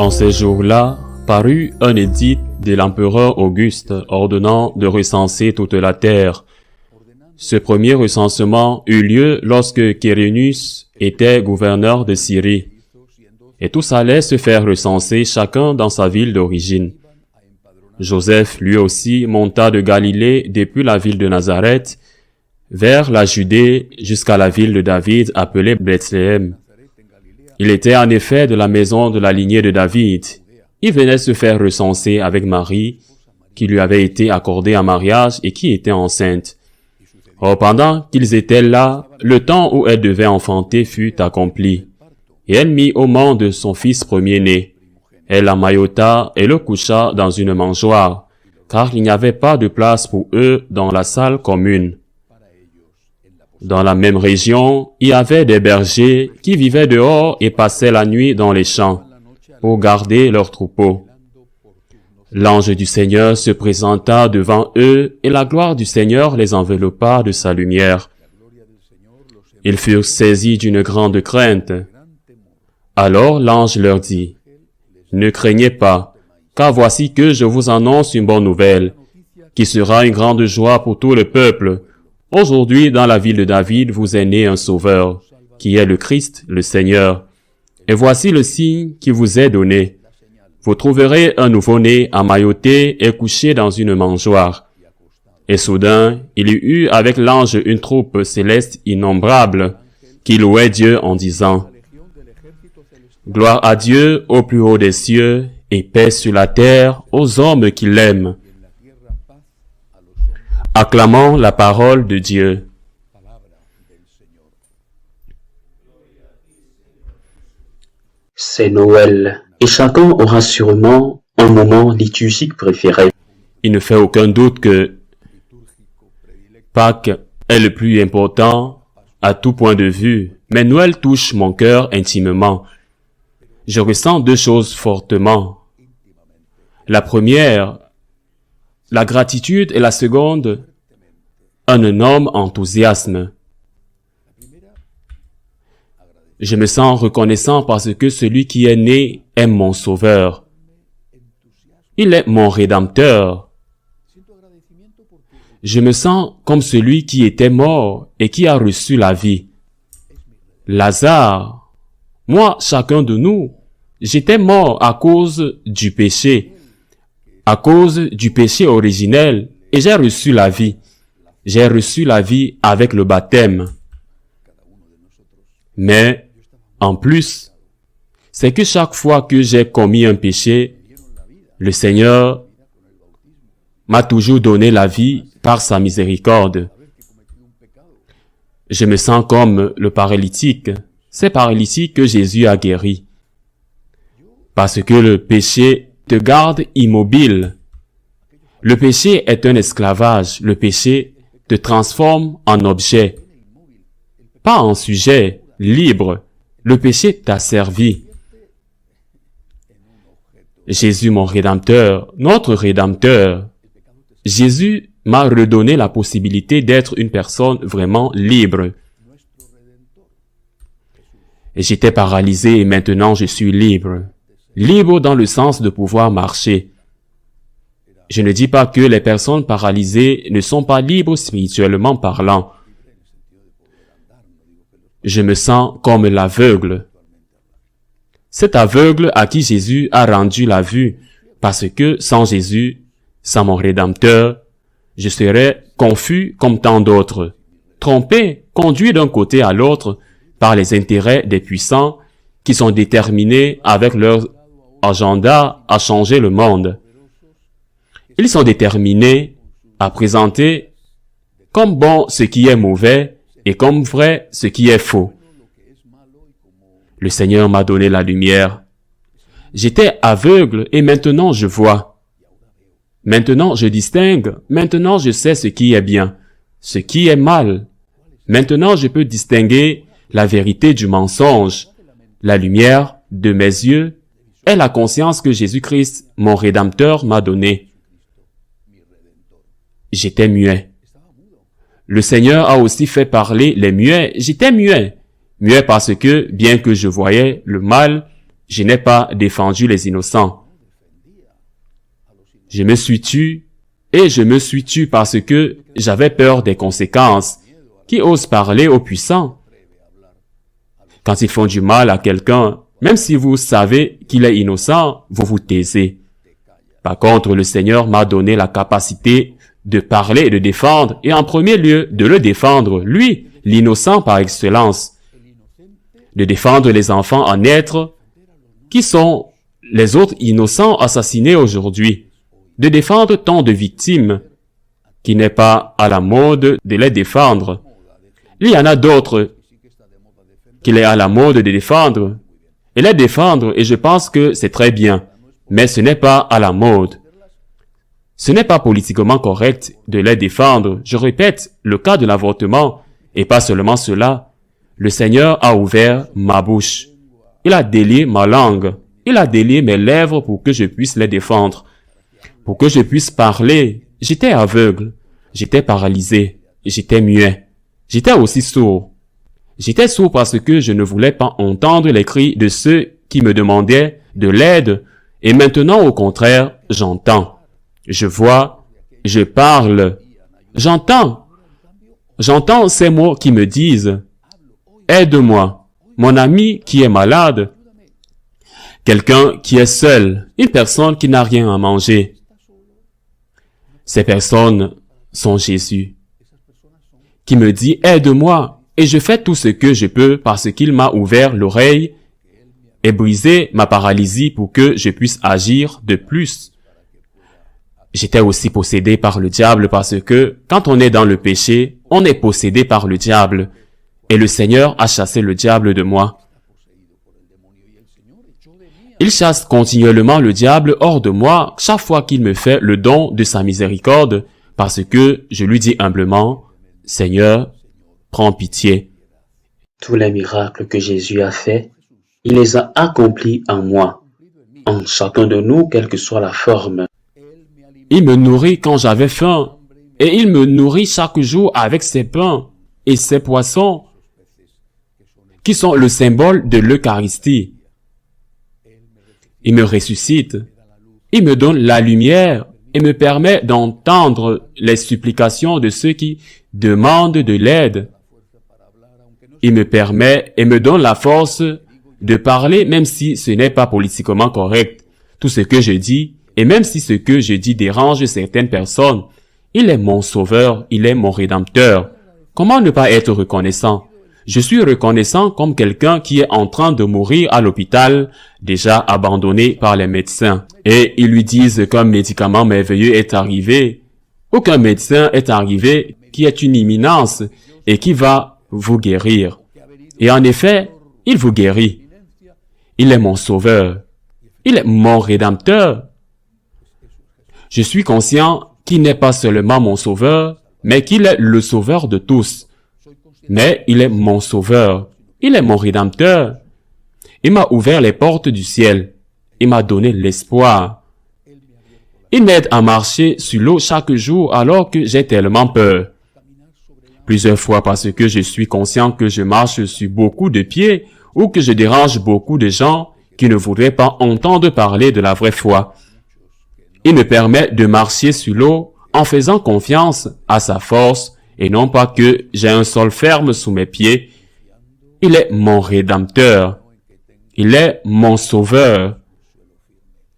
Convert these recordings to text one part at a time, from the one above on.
En ces jours-là, parut un édit de l'empereur Auguste ordonnant de recenser toute la terre. Ce premier recensement eut lieu lorsque Quirinius était gouverneur de Syrie. Et tous allaient se faire recenser chacun dans sa ville d'origine. Joseph, lui aussi, monta de Galilée depuis la ville de Nazareth vers la Judée jusqu'à la ville de David appelée Bethléem. Il était en effet de la maison de la lignée de David. Il venait se faire recenser avec Marie, qui lui avait été accordée en mariage et qui était enceinte. Or, pendant qu'ils étaient là, le temps où elle devait enfanter fut accompli. Et elle mit au monde son fils premier-né. Elle l'emmaillota et le coucha dans une mangeoire, car il n'y avait pas de place pour eux dans la salle commune. Dans la même région, il y avait des bergers qui vivaient dehors et passaient la nuit dans les champs pour garder leurs troupeaux. L'ange du Seigneur se présenta devant eux et la gloire du Seigneur les enveloppa de sa lumière. Ils furent saisis d'une grande crainte. Alors l'ange leur dit, « Ne craignez pas, car voici que je vous annonce une bonne nouvelle, qui sera une grande joie pour tout le peuple. Aujourd'hui, dans la ville de David, vous est né un sauveur, qui est le Christ, le Seigneur. Et voici le signe qui vous est donné. Vous trouverez un nouveau-né emmailloté et couché dans une mangeoire. » Et soudain, il y eut avec l'ange une troupe céleste innombrable, qui louait Dieu en disant, « Gloire à Dieu au plus haut des cieux, et paix sur la terre aux hommes qui l'aiment. » Acclamons la parole de Dieu. C'est Noël, et chacun aura sûrement un moment liturgique préféré. Il ne fait aucun doute que Pâques est le plus important à tout point de vue, mais Noël touche mon cœur intimement. Je ressens deux choses fortement. La première, la gratitude, et la seconde, un énorme enthousiasme. Je me sens reconnaissant parce que celui qui est né est mon sauveur. Il est mon rédempteur. Je me sens comme celui qui était mort et qui a reçu la vie. Lazare, moi, chacun de nous, j'étais mort à cause du péché originel, et j'ai reçu la vie. J'ai reçu la vie avec le baptême. Mais, en plus, c'est que chaque fois que j'ai commis un péché, le Seigneur m'a toujours donné la vie par sa miséricorde. Je me sens comme le paralytique. C'est paralytique que Jésus a guéri. Parce que le péché te garde immobile. Le péché est un esclavage. Le péché te transforme en objet, pas en sujet libre. Le péché t'a servi. Jésus, mon Rédempteur, notre Rédempteur, Jésus m'a redonné la possibilité d'être une personne vraiment libre. Et j'étais paralysé et maintenant je suis libre. Libre dans le sens de pouvoir marcher. Je ne dis pas que les personnes paralysées ne sont pas libres spirituellement parlant. Je me sens comme l'aveugle. Cet aveugle à qui Jésus a rendu la vue, parce que sans Jésus, sans mon Rédempteur, je serais confus comme tant d'autres, trompé, conduit d'un côté à l'autre par les intérêts des puissants qui sont déterminés avec leur agenda à changer le monde. Ils sont déterminés à présenter comme bon ce qui est mauvais et comme vrai ce qui est faux. Le Seigneur m'a donné la lumière. J'étais aveugle et maintenant je vois. Maintenant je distingue. Maintenant je sais ce qui est bien, ce qui est mal. Maintenant je peux distinguer la vérité du mensonge. La lumière de mes yeux est la conscience que Jésus-Christ, mon Rédempteur, m'a donnée. J'étais muet. Le Seigneur a aussi fait parler les muets. J'étais muet. Muet parce que, bien que je voyais le mal, je n'ai pas défendu les innocents. Je me suis tu et je me suis tu parce que j'avais peur des conséquences. Qui ose parler aux puissants? Quand ils font du mal à quelqu'un, même si vous savez qu'il est innocent, vous vous taisez. Par contre, le Seigneur m'a donné la capacité de parler et de défendre, et en premier lieu, de le défendre, lui, l'innocent par excellence. De défendre les enfants en être, qui sont les autres innocents assassinés aujourd'hui. De défendre tant de victimes, qui n'est pas à la mode de les défendre. Il y en a d'autres qu'il est à la mode de défendre. Et les défendre, et je pense que c'est très bien, mais ce n'est pas à la mode. Ce n'est pas politiquement correct de les défendre. Je répète, le cas de l'avortement, et pas seulement cela, le Seigneur a ouvert ma bouche. Il a délié ma langue. Il a délié mes lèvres pour que je puisse les défendre. Pour que je puisse parler. J'étais aveugle. J'étais paralysé. J'étais muet. J'étais aussi sourd. J'étais sourd parce que je ne voulais pas entendre les cris de ceux qui me demandaient de l'aide. Et maintenant, au contraire, j'entends. Je vois. Je parle. J'entends. J'entends ces mots qui me disent « Aide-moi, mon ami qui est malade, quelqu'un qui est seul, une personne qui n'a rien à manger. » Ces personnes sont Jésus, qui me dit « Aide-moi » et je fais tout ce que je peux parce qu'il m'a ouvert l'oreille et brisé ma paralysie pour que je puisse agir de plus. J'étais aussi possédé par le diable parce que quand on est dans le péché, on est possédé par le diable. Et le Seigneur a chassé le diable de moi. Il chasse continuellement le diable hors de moi chaque fois qu'il me fait le don de sa miséricorde parce que je lui dis humblement, « Seigneur, prends pitié. » Tous les miracles que Jésus a faits, il les a accomplis en moi, en chacun de nous, quelle que soit la forme. Il me nourrit quand j'avais faim, et il me nourrit chaque jour avec ses pains et ses poissons, qui sont le symbole de l'Eucharistie. Il me ressuscite, il me donne la lumière et me permet d'entendre les supplications de ceux qui demandent de l'aide. Il me permet et me donne la force de parler même si ce n'est pas politiquement correct. Tout ce que je dis, et même si ce que je dis dérange certaines personnes, il est mon sauveur, il est mon rédempteur. Comment ne pas être reconnaissant? Je suis reconnaissant comme quelqu'un qui est en train de mourir à l'hôpital, déjà abandonné par les médecins. Et ils lui disent qu'un médicament merveilleux est arrivé. Aucun médecin est arrivé qui est une imminence et qui va vous guérir. Et en effet, il vous guérit. Il est mon sauveur. Il est mon rédempteur. Je suis conscient qu'il n'est pas seulement mon sauveur, mais qu'il est le sauveur de tous. Mais il est mon sauveur. Il est mon rédempteur. Il m'a ouvert les portes du ciel. Il m'a donné l'espoir. Il m'aide à marcher sur l'eau chaque jour alors que j'ai tellement peur. Plusieurs fois parce que je suis conscient que je marche sur beaucoup de pieds ou que je dérange beaucoup de gens qui ne voudraient pas entendre parler de la vraie foi. Il me permet de marcher sur l'eau en faisant confiance à sa force et non pas que j'ai un sol ferme sous mes pieds. Il est mon rédempteur. Il est mon sauveur.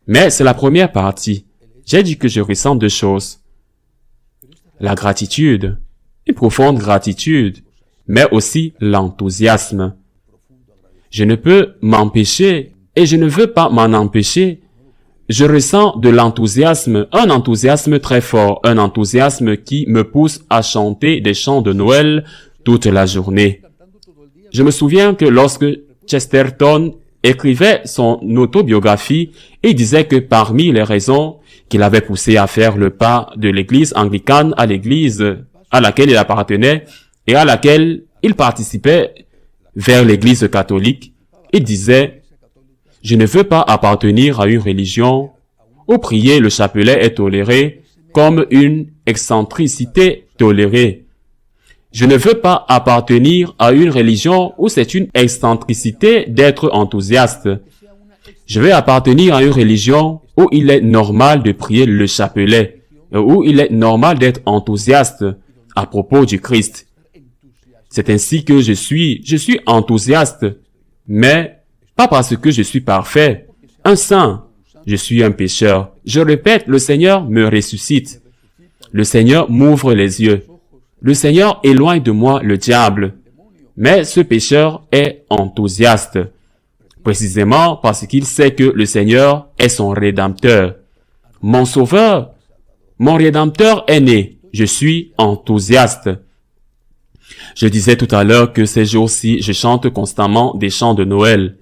Mais c'est la première partie. J'ai dit que je ressens deux choses. La gratitude, une profonde gratitude, mais aussi l'enthousiasme. Je ne peux m'empêcher et je ne veux pas m'en empêcher. Je ressens de l'enthousiasme, un enthousiasme très fort, un enthousiasme qui me pousse à chanter des chants de Noël toute la journée. Je me souviens que lorsque Chesterton écrivait son autobiographie, il disait que parmi les raisons qui l'avaient poussé à faire le pas de l'église anglicane à l'église à laquelle il appartenait et à laquelle il participait vers l'église catholique, il disait « Je ne veux pas appartenir à une religion où prier le chapelet est toléré comme une excentricité tolérée. Je ne veux pas appartenir à une religion où c'est une excentricité d'être enthousiaste. Je vais appartenir à une religion où il est normal de prier le chapelet, où il est normal d'être enthousiaste à propos du Christ. C'est ainsi que je suis enthousiaste, mais pas parce que je suis parfait, un saint. Je suis un pécheur. Je répète, le Seigneur me ressuscite. Le Seigneur m'ouvre les yeux. Le Seigneur éloigne de moi le diable. Mais ce pécheur est enthousiaste, précisément parce qu'il sait que le Seigneur est son Rédempteur. Mon Sauveur, mon Rédempteur est né. Je suis enthousiaste. Je disais tout à l'heure que ces jours-ci, je chante constamment des chants de Noël.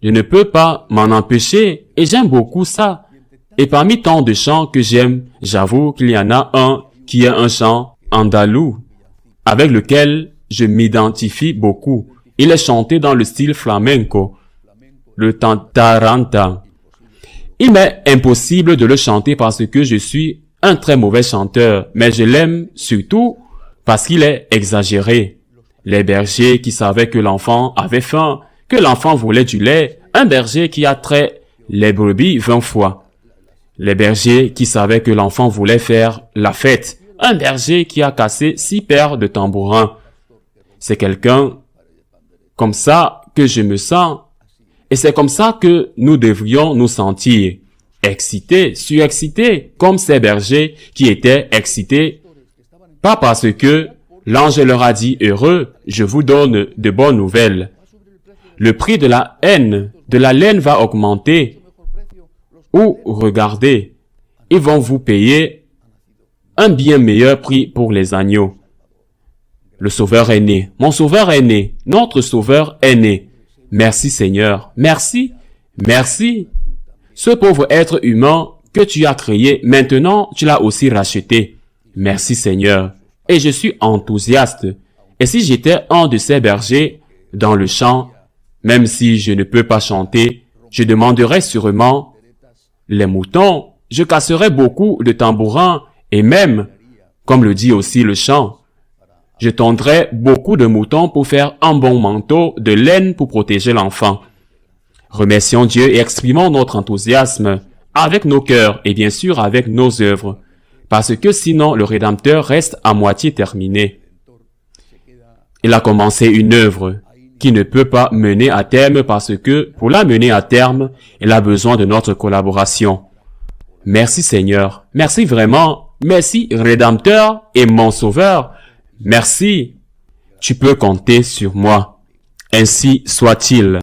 Je ne peux pas m'en empêcher et j'aime beaucoup ça. Et parmi tant de chants que j'aime, j'avoue qu'il y en a un qui est un chant andalou, avec lequel je m'identifie beaucoup. Il est chanté dans le style flamenco, le tantaranta. Il m'est impossible de le chanter parce que je suis un très mauvais chanteur, mais je l'aime surtout parce qu'il est exagéré. Les bergers qui savaient que l'enfant avait faim, que l'enfant voulait du lait, un berger qui a trait les brebis 20 fois. Les bergers qui savaient que l'enfant voulait faire la fête, un berger qui a cassé 6 paires de tambourins. C'est quelqu'un comme ça que je me sens, et c'est comme ça que nous devrions nous sentir, excités, surexcités, comme ces bergers qui étaient excités, pas parce que l'ange leur a dit « Heureux, je vous donne de bonnes nouvelles ». Le prix de la laine va augmenter. Ou regardez, ils vont vous payer un bien meilleur prix pour les agneaux. Le Sauveur est né. Mon Sauveur est né. Notre Sauveur est né. Merci Seigneur. Merci. Merci. Ce pauvre être humain que tu as créé, maintenant tu l'as aussi racheté. Merci Seigneur. Et je suis enthousiaste. Et si j'étais un de ces bergers dans le champ, même si je ne peux pas chanter, je demanderais sûrement les moutons, je casserais beaucoup de tambourins et même, comme le dit aussi le chant, je tondrais beaucoup de moutons pour faire un bon manteau de laine pour protéger l'enfant. Remercions Dieu et exprimons notre enthousiasme avec nos cœurs et bien sûr avec nos œuvres, parce que sinon le Rédempteur reste à moitié terminé. Il a commencé une œuvre qui ne peut pas mener à terme parce que pour la mener à terme, il a besoin de notre collaboration. Merci Seigneur, merci vraiment, merci Rédempteur et mon Sauveur, merci, tu peux compter sur moi. Ainsi soit-il.